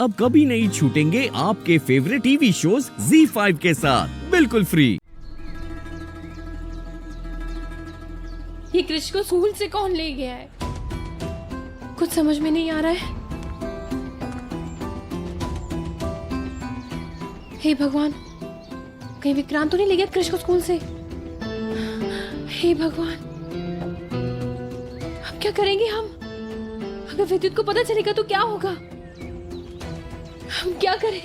अब कभी नहीं छूटेंगे आपके फेवरेट टीवी शोज ZEE5 के साथ बिल्कुल फ्री। ये क्रिश को स्कूल से कौन ले गया है? कुछ समझ में नहीं आ रहा है। हे भगवान, कहीं विक्रांत तो नहीं ले गया क्रिश को स्कूल से? हे भगवान, अब क्या करेंगे हम? अगर विद्युत को पता चलेगा तो क्या होगा? हम क्या करें?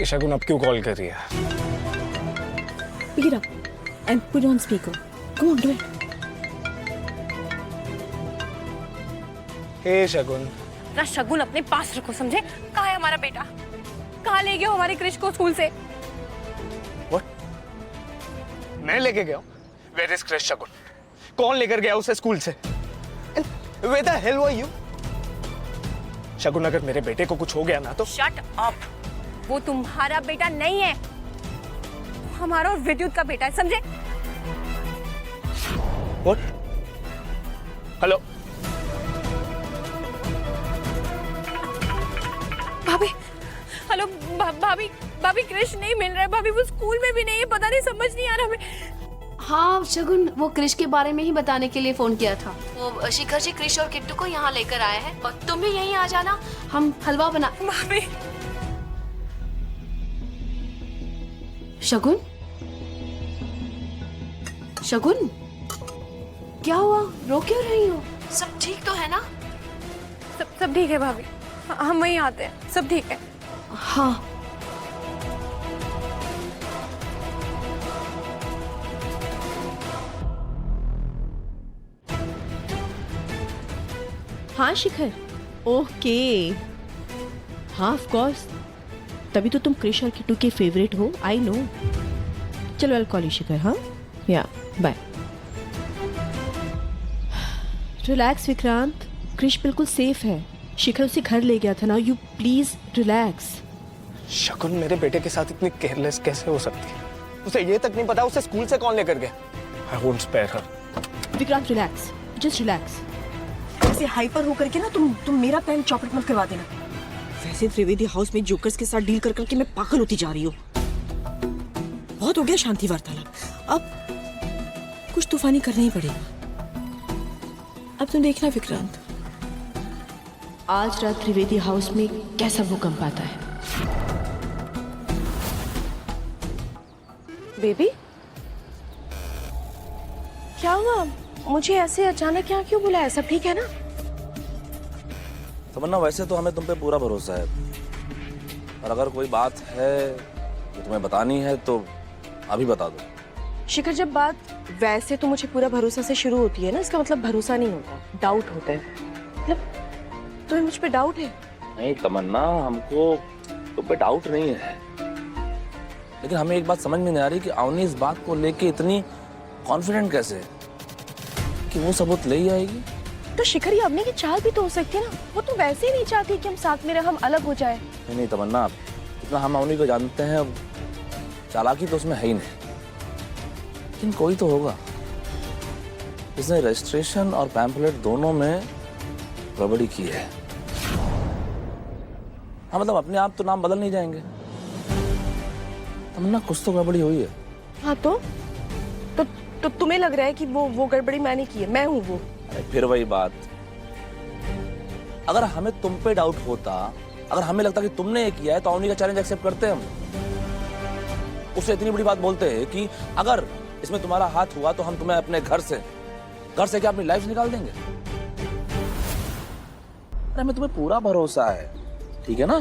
शगुन अब क्यों कॉल कर रही है? Pick it up and put it on speaker. Come on, do it. हे शगुन, ना शगुन अपने पास रखो, समझे? कहाँ है हमारा बेटा? कहाँ ले गया हमारे क्रिश को स्कूल से? What? मैं लेके गया हूँ? Where is Krish शगुन? कौन लेकर गया उसे स्कूल से? And where the hell were you? शगुन, अगर मेरे बेटे को कुछ हो गया ना तो Shut up! वो तुम्हारा बेटा नहीं है, वो हमारा और विद्युत का बेटा है, समझे? What? हेलो भाभी, हेलो भाभी, भाभी क्रिश नहीं मिल रहा है भाभी, वो स्कूल में भी नहीं है, पता नहीं, समझ नहीं आ रहा हमें। हाँ शगुन, वो क्रिश के बारे में ही बताने के लिए फोन किया था। वो शिखर जी क्रिश और किट्टू को यहाँ लेकर आए हैं और तुम भी यहीं आ जाना, हम हलवा बना। भाभी, शगुन, शगुन, क्या हुआ? रो क्यों रही हो? सब ठीक तो है ना? सब ठीक है भाभी, हम वहीं आते हैं, सब ठीक है। हाँ। हाँ शिखर, ओके, हाँ ऑफ कोर्स, तभी तो तुम क्रिश और किट्टू के फेवरेट हो, आई नो। चलो आई कॉल यू शिखर, हाँ, या बाय। रिलैक्स विक्रांत, क्रिश बिल्कुल सेफ है, शिखर उसे घर ले गया था ना, यू प्लीज रिलैक्स। शगुन मेरे बेटे के साथ इतनी केयरलेस कैसे हो सकती है? उसे ये तक नहीं पता उसे स्कूल से कौन लेकर गया। I won't spare her. Vikrant relax, just relax. ऐसे हाइपर होकर के ना तुम मेरा प्लान चौपट मत करवा देना। वैसे त्रिवेदी हाउस में जोकर्स के साथ डील कर करके मैं पागल होती जा रही हूँ। बहुत हो गया शांति वार्तालाप, अब कुछ तूफानी करना ही पड़ेगा। अब तुम देखना विक्रांत, आज रात त्रिवेदी हाउस में कैसा भूकंप आता है। बेबी, क्या हुआ? मुझे ऐसे अचानक यहाँ क्यों बुलाया? सब ठीक है ना? तमन्ना, वैसे तो हमें तुम पे पूरा भरोसा है, और अगर कोई बात है जो तुम्हें बतानी है तो अभी बता दो। शिखर, जब बात वैसे तो मुझे पूरा भरोसा से शुरू होती है ना, इसका मतलब भरोसा नहीं होता, डाउट होता है। मतलब तुम्हें मुझ पे डाउट है? नहीं तमन्ना, हमको तुम पे डाउट नहीं है, लेकिन हमें एक बात समझ में नहीं आ रही कि अवनी इस बात को लेके इतनी कॉन्फिडेंट कैसे है कि वो सबूत ले ही आएगी। तो शिखर, ये अवनी की चाल भी तो हो सकती है ना, वो तो वैसे ही नहीं चाहती कि हम साथ में रहे, हम अलग हो जाए। नहीं तमन्ना, इतना हम अवनी को जानते हैं, चालाकी तो उसमें है ही नहीं, लेकिन कोई तो होगा जिसने रजिस्ट्रेशन और पैम्पलेट दोनों में गड़बड़ी की है। हाँ मतलब अपने आप तो नाम बदल नहीं जाएंगे तमन्ना, कुछ तो गड़बड़ी हुई है। हाँ तो तुम्हें लग रहा है कि वो गड़बड़ी मैंने की है, मैं हूँ वो? अरे फिर वही बात, अगर हमें तुम पे डाउट होता, अगर हमें लगता कि तुमने ये किया है तो अवनी का चैलेंज एक्सेप्ट करते हम। उससे इतनी बड़ी बात बोलते हैं कि अगर इसमें तुम्हारा हाथ हुआ तो हम तुम्हें अपने घर से क्या अपनी लाइफ निकाल देंगे। अरे हमें तुम्हें पूरा भरोसा है, ठीक है ना?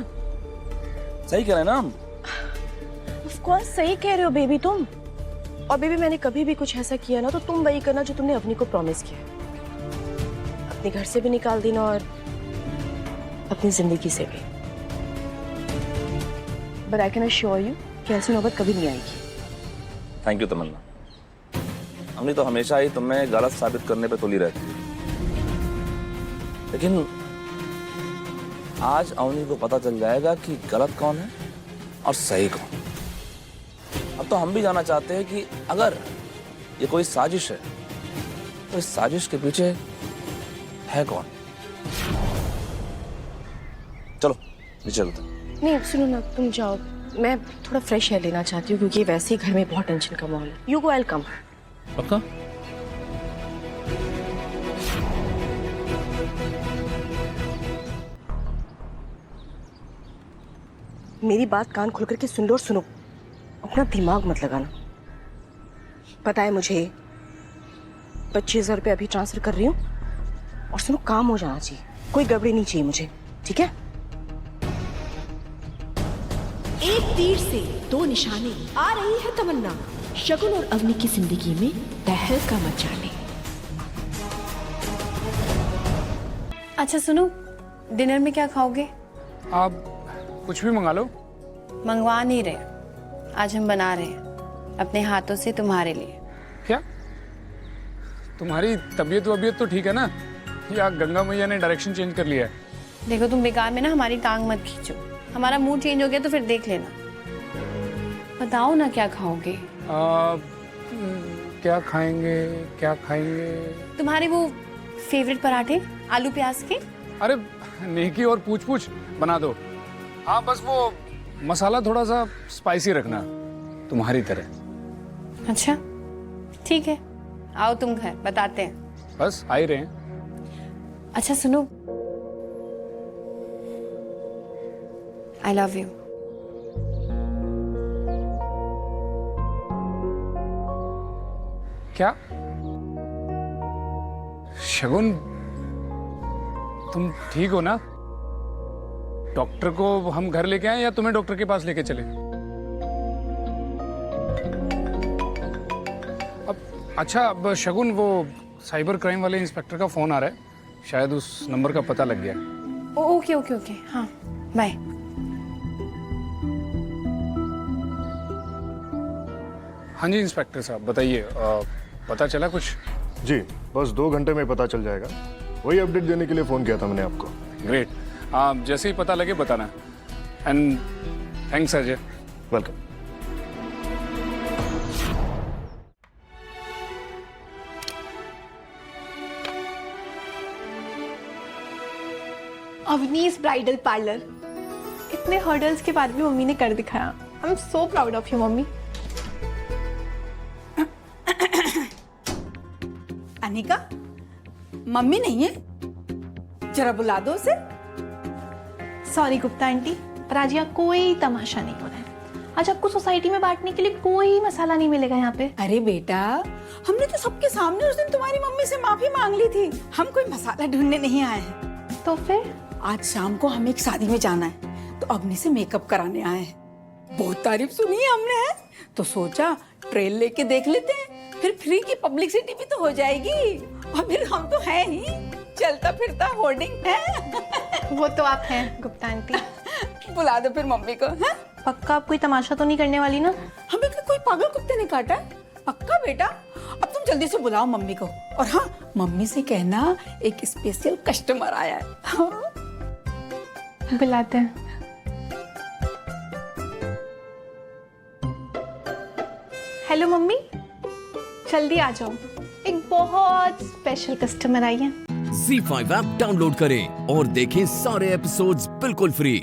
सही कह रहे हैं ना हम? ऑफ कोर्स सही कह रहे हो बेबी तुम। और बेबी, मैंने कभी भी कुछ ऐसा किया ना तो तुम वही करना जो तुमने अवनी को प्रॉमिस किया, अपने घर से भी निकाल देना और अपनी जिंदगी से भी। But I can assure you कि ऐसी नौबत कभी नहीं आएगी। थैंक यू तमन्ना, अवनी तो हमेशा ही तुम्हें गलत साबित करने पे तुली रहती है, लेकिन आज अवनी को पता चल जाएगा कि गलत कौन है और सही कौन। अब तो हम भी जानना चाहते हैं कि अगर ये कोई साजिश है तो इस साजिश के पीछे है कौन? चलो नीचे चलते हैं। नहीं सुनो ना, तुम जाओ, मैं थोड़ा फ्रेश एयर लेना चाहती हूँ क्योंकि वैसे ही घर में बहुत टेंशन का माहौल है। You go, I will come. पक्का? मेरी बात कान खोल करके सुन लो और सुनो, अपना दिमाग मत लगाना। पता है मुझे 25,000 रुपये अभी ट्रांसफर कर रही हूँ, और सुनो काम हो जाना चाहिए, कोई गड़बड़ी नहीं चाहिए मुझे, ठीक है? एक तीर से दो निशाने, आ रही है तमन्ना शगुन और अवनी की जिंदगी में तहलका मचाने। अच्छा सुनो, डिनर में क्या खाओगे? आप कुछ भी मंगा लो। मंगवा नहीं रहे, आज हम बना रहे हैं अपने हाथों से तुम्हारे लिए। क्या तुम्हारी तबीयत वबीयत तो ठीक है ना, या गंगा मैया ने डायरेक्शन चेंज कर लिया है? देखो तुम बेकार में ना हमारी टांग मत खींचो, हमारा मूड चेंज हो गया तो फिर देख लेना। बताओ ना क्या खाओगे? क्या खाएंगे, क्या खाएंगे? तुम्हारे वो फेवरेट पराठे आलू प्याज के। अरे नेकी और पूछ पूछ बना दो। हाँ बस वो मसाला थोड़ा सा स्पाइसी रखना, तुम्हारी तरह। अच्छा ठीक है, आओ तुम घर, बताते हैं। बस आ ही रहे हैं। अच्छा सुनो, आई लव यू। क्या शगुन, तुम ठीक हो ना? डॉक्टर को हम घर लेके आए या तुम्हें डॉक्टर के पास लेके चले? अब अच्छा, अब शगुन वो साइबर क्राइम वाले इंस्पेक्टर का फोन आ रहा है, शायद उस नंबर का पता लग गया। ओके ओके ओके, हाँ बाय। हाँ जी इंस्पेक्टर साहब बताइए, पता चला कुछ? जी बस 2 घंटे में पता चल जाएगा, वही अपडेट देने के लिए फ़ोन किया था मैंने आपको। ग्रेट, जैसे ही पता लगे बताना। And thanks Ajay. Welcome. Avneesh bridal parlour, इतने हर्डल्स के बाद भी मम्मी ने कर दिखाया। I am so proud of you mummy. Anika, mummy नहीं है, जरा बुला दो उसे। सॉरी गुप्ता आंटी, पर आज यहाँ कोई तमाशा नहीं हो रहा है। आज आपको सोसाइटी में बांटने के लिए कोई मसाला नहीं मिलेगा यहाँ पे। अरे बेटा, हमने तो सबके सामने उस दिन तुम्हारी मम्मी से माफी मांग ली थी। हम कोई मसाला ढूंढने नहीं आए हैं। तो फिर आज शाम को हमें एक शादी में जाना है, तो अवनी से मेकअप कराने आए हैं। बहुत तारीफ सुनी है हमने, तो सोचा ट्रेल लेके देख लेते हैं, फिर फ्री की पब्लिसिटी भी तो हो जाएगी। और फिर हम तो हैं ही चलता फिरता होर्डिंग है। वो तो आप हैं गुप्ता आंटी। बुला दो फिर मम्मी को। है पक्का आप कोई तमाशा तो नहीं करने वाली ना? हमें कोई पागल कुत्ते ने काटा है? पक्का बेटा, अब तुम जल्दी से बुलाओ मम्मी को। और हाँ, मम्मी से कहना एक स्पेशल कस्टमर आया है। हाँ? बुलाते हैं। हेलो मम्मी, जल्दी आ जाओ, एक बहुत स्पेशल कस्टमर आई है। Z5 ऐप डाउनलोड करें और देखें सारे एपिसोड्स बिल्कुल फ्री।